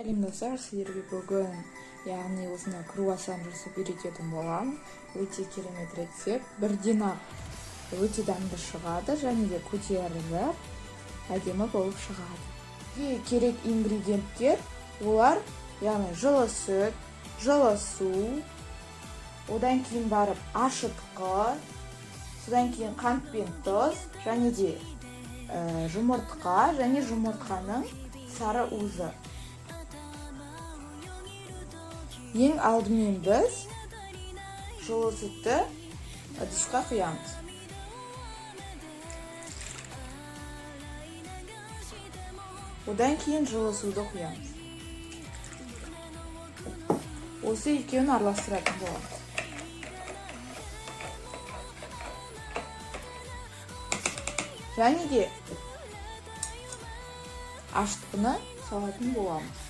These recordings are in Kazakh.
сәлем достар, сіздерге бүгін осыны круассан жасап үйрететін боламын. Өте керемет рецепт. Бірден-ақ өте дәмді шығады және де көтеріліп әдемі болып шығады. Керек ингредиенттер олар жылы сүт, жылы су, одан кейін барып ашытқы, содан кейін қант пен тұз және де жұмыртқа және жұмыртқаның сары уызы. Ең алдымен біз жылы сүтті ыдысқа құямыз. Одан кейін жылы суды құямыз. Осы екеуін араластыратын боламыз. Және де ашытқыны салатын боламыз.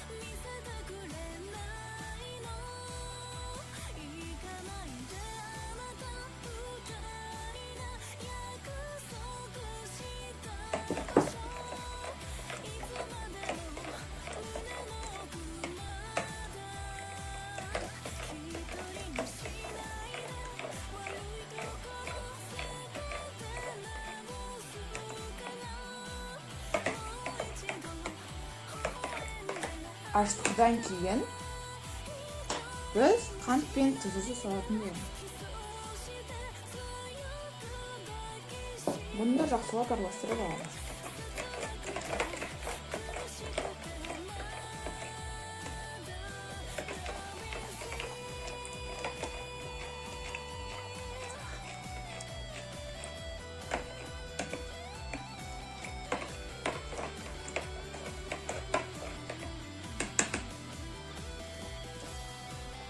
Ашытқыдан кейін біз қант пен тұзды салатын боламыз. Бұны да жақсылап араластырып аламыз.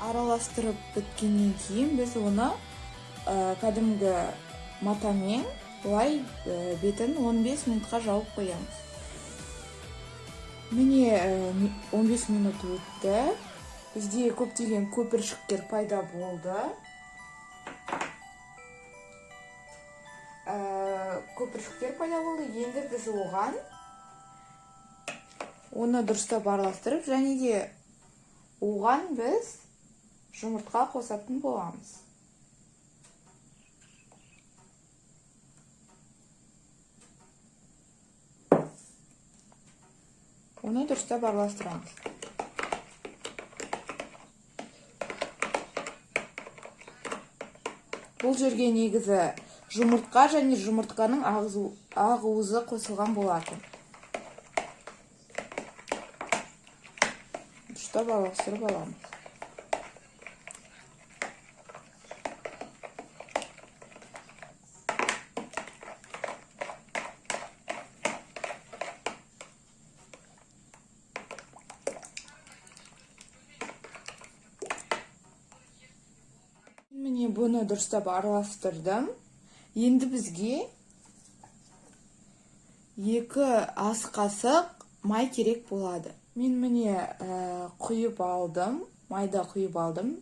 Араластырып біткеннен кейін біз оны кәдімгі матамен бұлай бетін 15 минутқа жауып қоямыз. Міне 15 минут өтті. Бізде көптеген көпіршіктер пайда болды. Енді біз оны дұрыстап араластырып және де оған біз жұмыртқа қосатын боламыз. Оны дұрыстап араластырамыз. Бұл жерге негізі жұмыртқа және жұмыртқаның ақ уызы қосылған болатын. Дұрыстап араластырып аламыз. Міне бұны дұрыстап араластырдым. Енді бізге 2 ас қасық май керек болады. Мен міне құйып алдым, майда құйып алдым.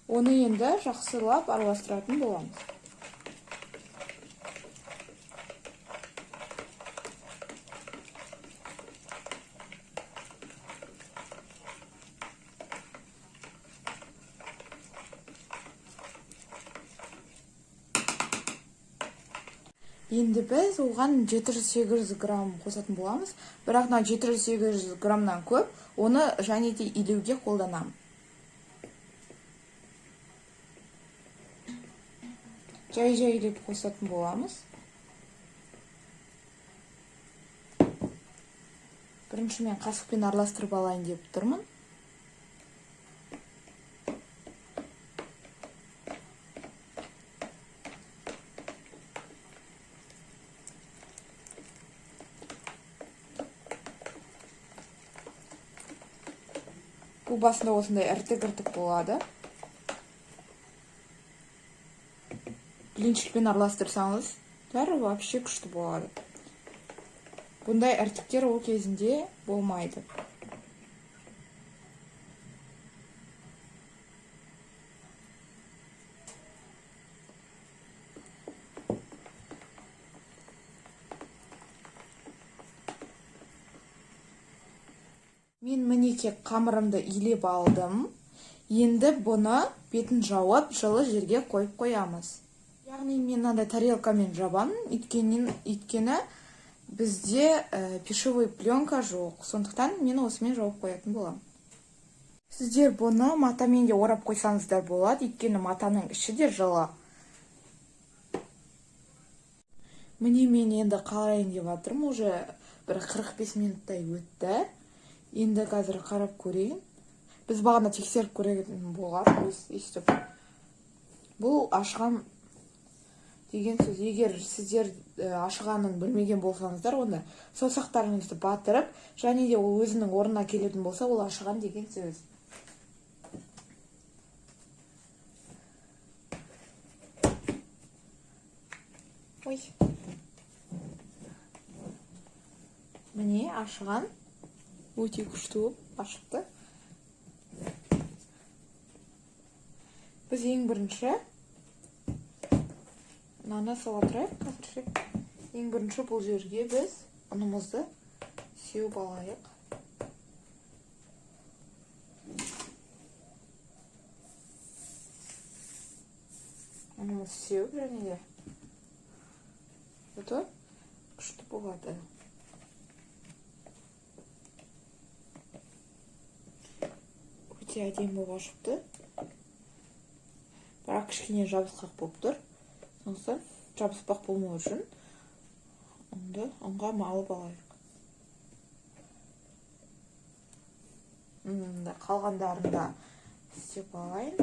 Оны енді жақсылап араластыратын боламыз. Енді біз оған 700-800 грамм қосатын боламыз. Бірақ 700-800 граммнан көп, оны және де илеуге қолданамын. Жай-жай илеп қосатын боламыз. Бірінші мен қасықпен араластырып алайын деп тұрмын. Бұл басында осындай іртік-іртік болады. Блинчикпен араластырсаңыз, бәрі вообще күшті болады. Бұндай іртіктер ол кезінде болмайды. Мен мінеке қамырымды илеп алдым. Енді бұны бетін жауып, жылы жерге қойып қоямыз. Яғни мен мынандай тарелкамен жабамын, өйткені бізде пищевой пленка жоқ. Сондықтан мен осымен жауып қоятын боламын. Сіздер бұны матамен де орап қойсаңыздар болады, өйткені матаның іші де жылы. Міне мен енді қалайын деп жатырмын, уже бір 45 минуттай өтті. Енді қазір қарап көрейін. Біз бағана тексеріп көретін болғанбыз, естіп. Бұл ашқан деген сөз. Егер сіздер ашығанын білмеген болсаңыздар, онда саусақтарыңызды батырып, және де ол өзінің орнына келетін болса, ол ашыған деген сөз. Ой. Міне ашыған. Өте күшті ашықты. Біз ең бірінші мынаны сала тұрайық қазірше. Ең бірінші бұл жерге біз ұнымызды сеуіп алайық. Ұнымыз сеуіп және де өте күшті болады. Өте әдемі болып ашықты. Бірақ кішкене жабысқақ болып тұр. Сондықтан жабыспақ болмау үшін онды ұнға малып алайық. Қалғандарын да істеп алайын.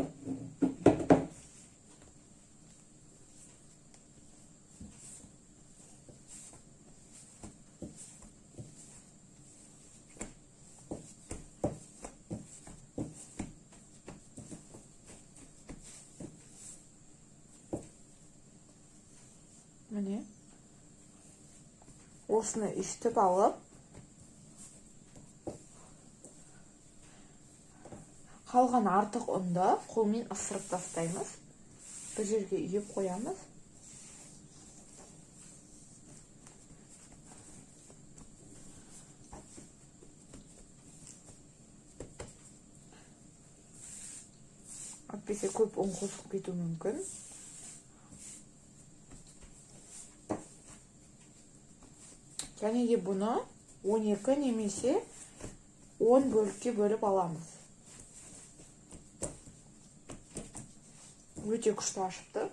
Міне осыны үстіп алып, қалған артық ұнды қолмен ысырып тастаймыз. Бір жерге үйіп қоямыз. Әйтпесе көп ұн қосылып кетуі мүмкін. Және де бұны 12 немесе 10 бөлікке бөліп аламыз. Өте күшті ашыпты.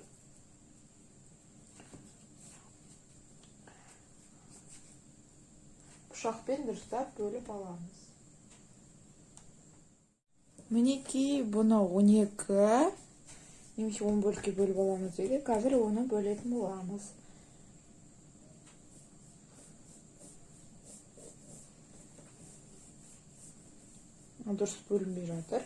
Пышақпен дұрыстап бөліп аламыз. Мінекей бұны 12 немесе 10 бөлікке бөліп аламыз дейді. Қазір оны бөлетін боламыз. Дұрыс бөлінбей жатыр.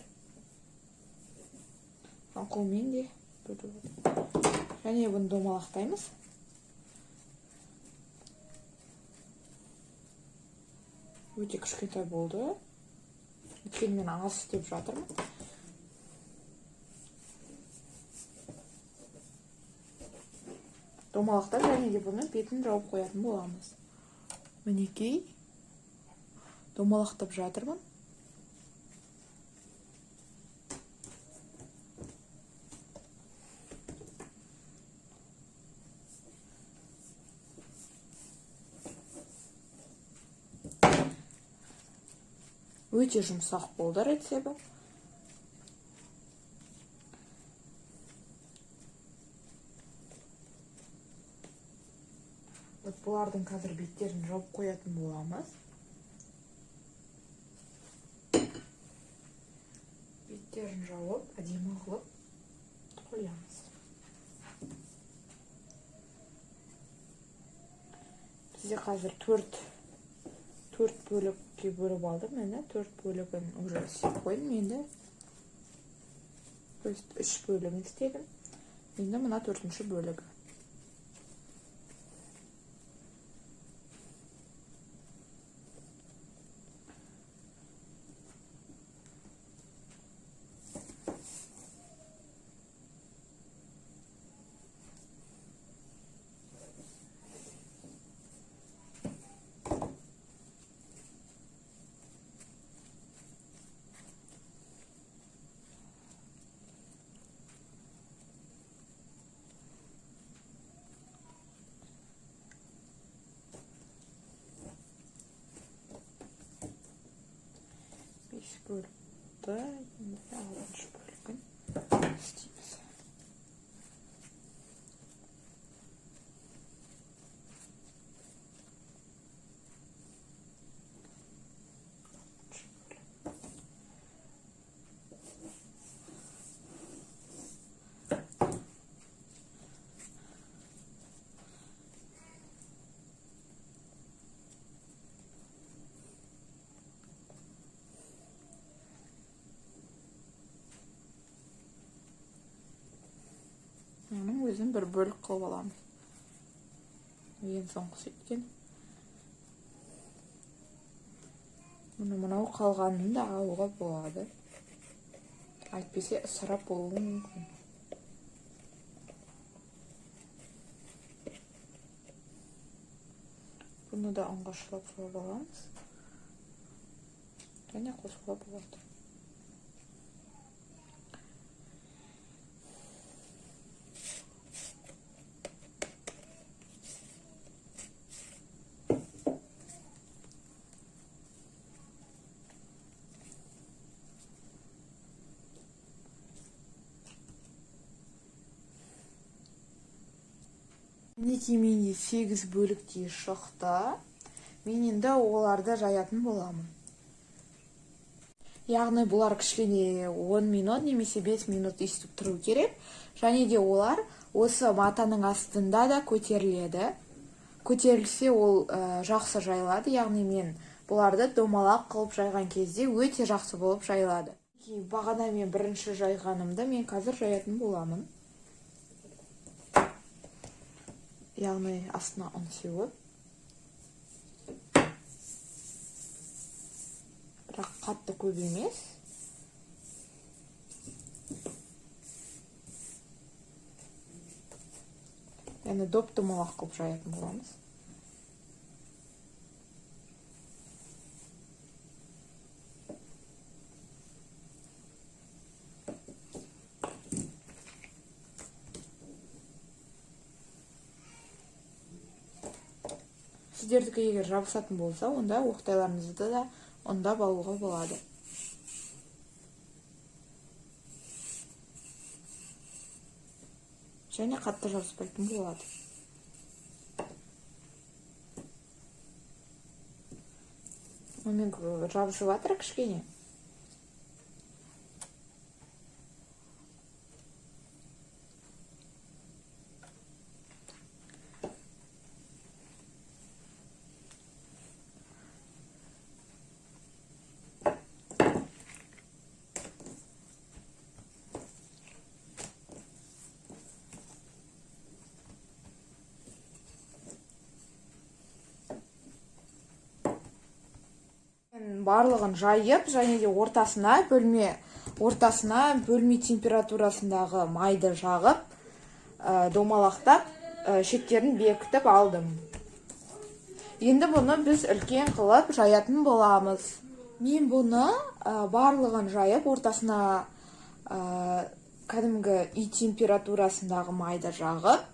Қолмен де бөліп жатыр. Және бұны домалақтаймыз. Өте кішкентай болды. Өйткені мен аз істеп жатырмын. Домалақтап және де бұны бетін жауып қоятын боламыз. Мінекей домалақтап жатырмын. Өте жұмсақ болды рецебі. Бұлардың қазір беттерін жауып қоятын боламыз. Беттерін жауып, әдемі қылып қоямыз. Бізде қазір 4 бөлікке бөліп алдым. Мені 4 бөлігін уже істеп қойдым. Енді 3 бөлігін істедім. Енді мына 4-ші бөлігі. бөлікті енді алтыншы бөлігін істейміз. Оның өзін бір бөлік қылып аламыз. Ең соңғысы еткен. Мынау қалғанын да алуға болады. Әйтпесе ысырап болуы мүмкін. Бұны да ыңғашылап жауып аламыз. Және қосуға болады. Мінекей менде 8 бөліктей шықты. Мен енді оларды жаятын боламын. Яғни бұлар кішкене 10 минут немесе 5 минут істіп тұру керек. Және де олар осы матаның астында да көтеріледі. Көтерілсе ол жақсы жайылады. Яғни мен бұларды домалақ қылып жайған кезде өте жақсы болып жайылады. Бағана мен бірінші жайғанымды мен қазір жаятын боламын. Яғни астына ұн сеуіп. Бірақ қатты көп емес. Яғни доп-домалақ қылып жаятын боламыз. Сіздердікі егер жабысатын болса, онда оқтайларыңызды да ұндап алуға болады. Және қатты жабыспайтын болады. Мен жабысып жатыр кішкене. Барлығын жайып, және де ортасына бөлме температурасындағы майды жағып, домалақтап, шеттерін бекітіп алдым. Енді бұны біз үлкен қылып жаятын боламыз. Мен бұны барлығын жайып, ортасына кәдімгі үй температурасындағы майды жағып,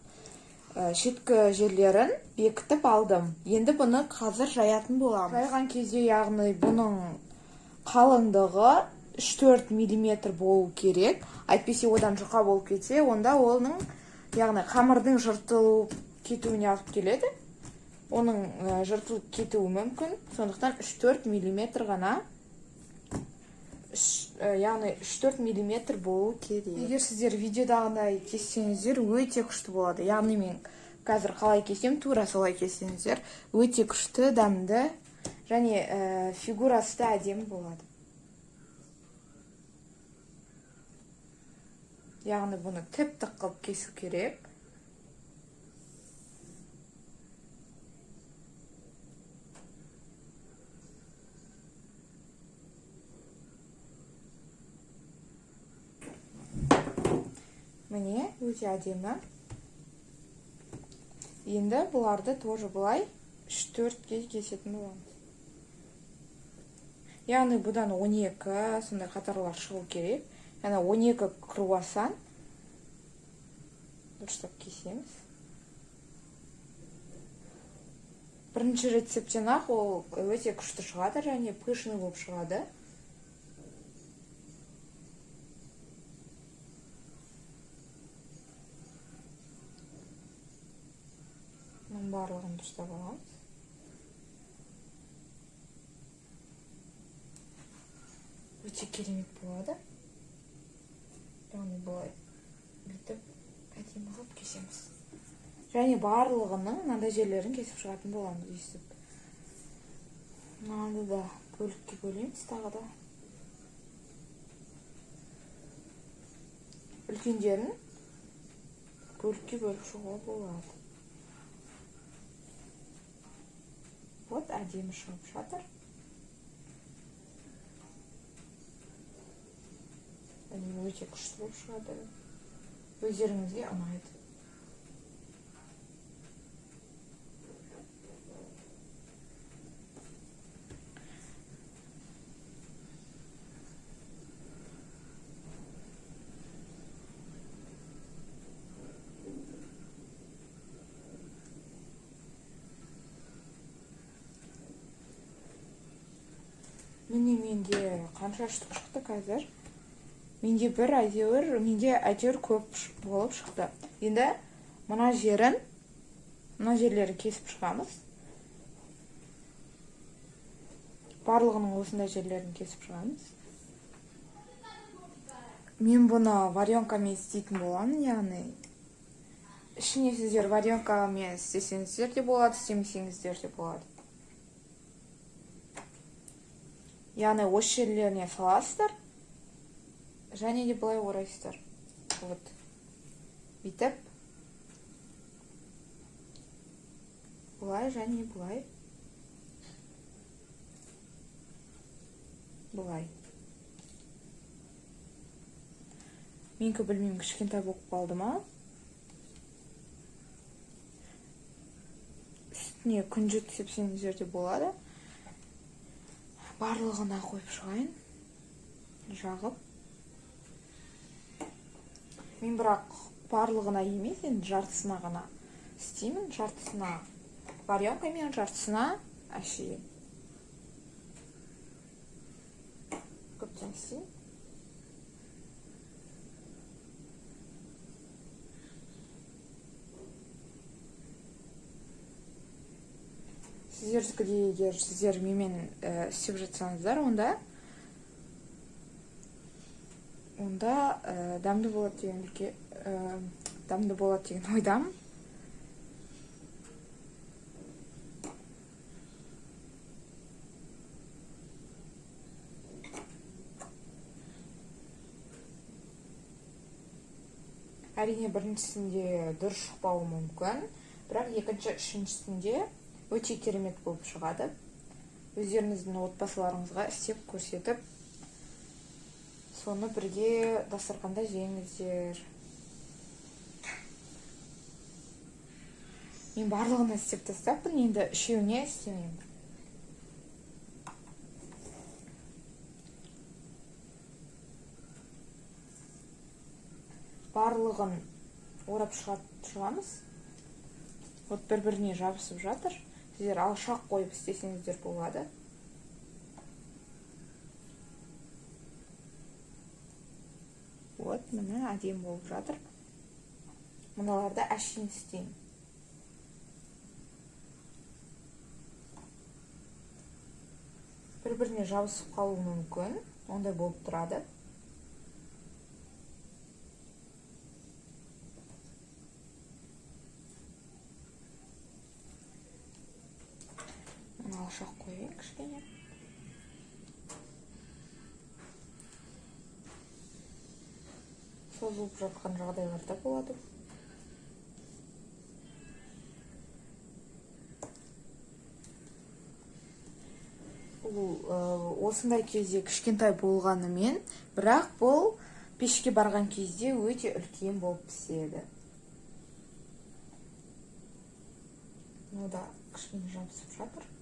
шеткі жерлерін бекітіп алдым. Енді бұны қазір жаятын боламын. Жайған кезде, яғни бұның қалыңдығы 3-4 мм болу керек. Әйтпесе одан жұқа болып кетсе, онда оның, яғни қамырдың жыртылып кетуіне алып келеді. Оның жыртылып кетуі мүмкін. Сондықтан 3-4 мм ғана, яғни 3-4 мм болу керек. Егер сіздер видеодағындай кессеңіздер, өте күшті болады. Яғни мен қазір қалай кесем, тура солай кессеңіздер, өте күшті, дәмді, және фигурасы да әдемі болады. Яғни бұны тіп-тік қылып кесу керек. Міне, өте әдемі. Енді бұларды тоже бұлай 3-4-ке кесетін боламыз. Яғни бұдан 12 сондай қатарлар шығу керек. Яғни 12 круассан дұрыстап кесеміз. Бірінші рецептен ақ ол өте күшті шығады, және пышный болып шығады. дұрыстап аламыз. Өте керемет болады. Яғни былай бүйтіп әдемі қылып кесеміз. Және барлығының мынандай жерлерін кесіп шығатын боламыз өйстіп. Мынаны да бөлікке бөлеміз тағы да. Үлкендерін бөлікке бөліп шығуға болады. Вот, әдемі шығып жатыр. Өте күшті болып шығады. Өздеріңізге ұнайды. Міне менде қанша штук шықты қазір? Менде әйтеуір көп болып шықты. Енді мына жерлерін кесіп шығамыз. Барлығының осындай жерлерін кесіп шығамыз. Мен бұны варенкамен істейтін боламын, яғни ішіне сіздер варенкамен істесеңіздер де болады, істемесеңіздер де болады. Яғни осы жерлеріне саласыздар. Және де бұлай орайсыздар. Вот. Бүйтіп. Бұлай және бұлай. Бұлай. Менікі білмеймін, кішкентай болып қалды ма? Үстіне күнжіт сепсеңіздер де болады. Барлығына қойып шығайын. Жағып. Мен бірақ барлығына емес, енді жартысына ғана істеймін. Жартысына варенкамен, жартысына әшейін. Көптен істеймін. Сіздердікіде егер сіздер менімен істеп жатсаңыздар, онда дамды болады деген ойдамын. Әрине біріншісінде дұрыс шықпауы мүмкін, бірақ екінші, үшіншісінде өте керемет болып шығады. Өздеріңіздің отбасыларыңызға істеп көрсетіп, соны бірге дастарханда жеңіздер. Мен барлығына істеп тастаппын, енді үшеуіне істемеймін. Барлығын орап шығамыз. Вот бір-біріне жабысып жатыр. Сіздер алшақ қойып істесеңіздер болады. Вот, міне әдемі болып жатыр. Мыналарды әшейін істеймін. Бір-біріне жабысып қалуы мүмкін. Ондай болып тұрады. Алшақ қойайын кішкене. Созылып жатқан жағдайларда болады. Осындай кезде кішкентай болғанымен, бірақ бұл пешке барған кезде өте үлкен болып піседі. Ода кішкене жабысып жатыр.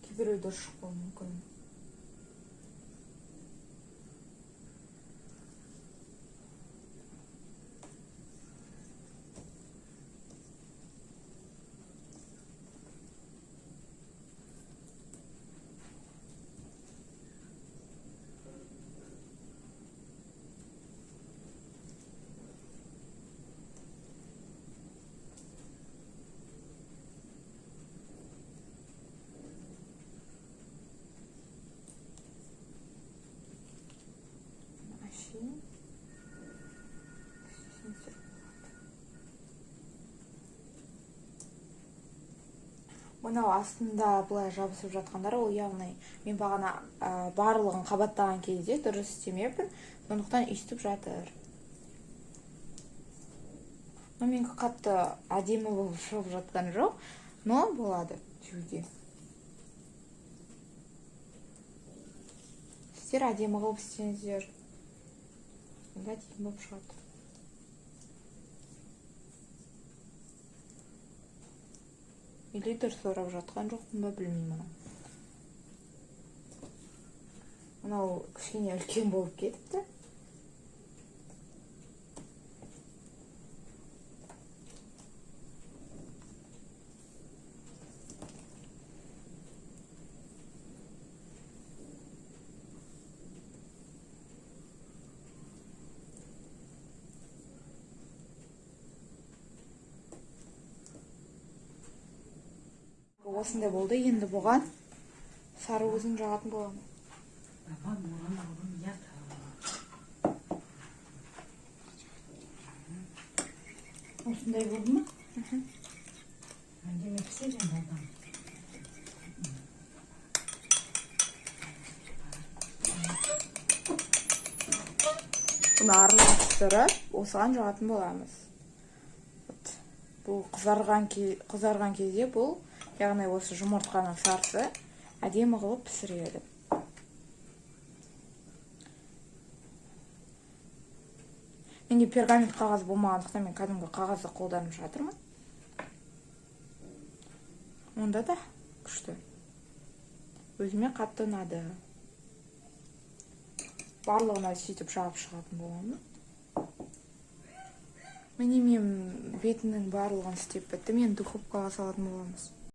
Кейбіреу дұрыс шықпауы мүмкін. мынау астында былай жабысып жатқандар, ол яғни мен бағана барлығын қабаттаған кезде дұрыс істемеппін, сондықтан үйтіп жатыр. Но менікі қатты әдемі болып шығып жатқан жоқ, но болады жеуге. Сіздер әдемі қылып істеңіздер, сонда әдемі болып шығады. Или дұрыс орап жатқан жоқпын ба, білмеймін. Мынау кішкене үлкен болып кетіпті. Осындай болды, енді бұған сары өзін жағатын боламын. Осындай болды ма? Демек пісірген болған. Бұны араластырып, осыған жағатын боламыз. Бұл қызарған кезде бұл, яғни осы жұмыртқаның сарысы әдемі қылып пісіреді. Менде пергамент қағаз болмағандықтан мен кәдімгі қағазды қолданып жатырмын. Онда да күшті. Өзіме қатты ұнады. Барлығына сөйтіп жағып шығатын боламын. Міне мен бетінің барлығын істеп бітті. Мен духовкаға салатын боламыз.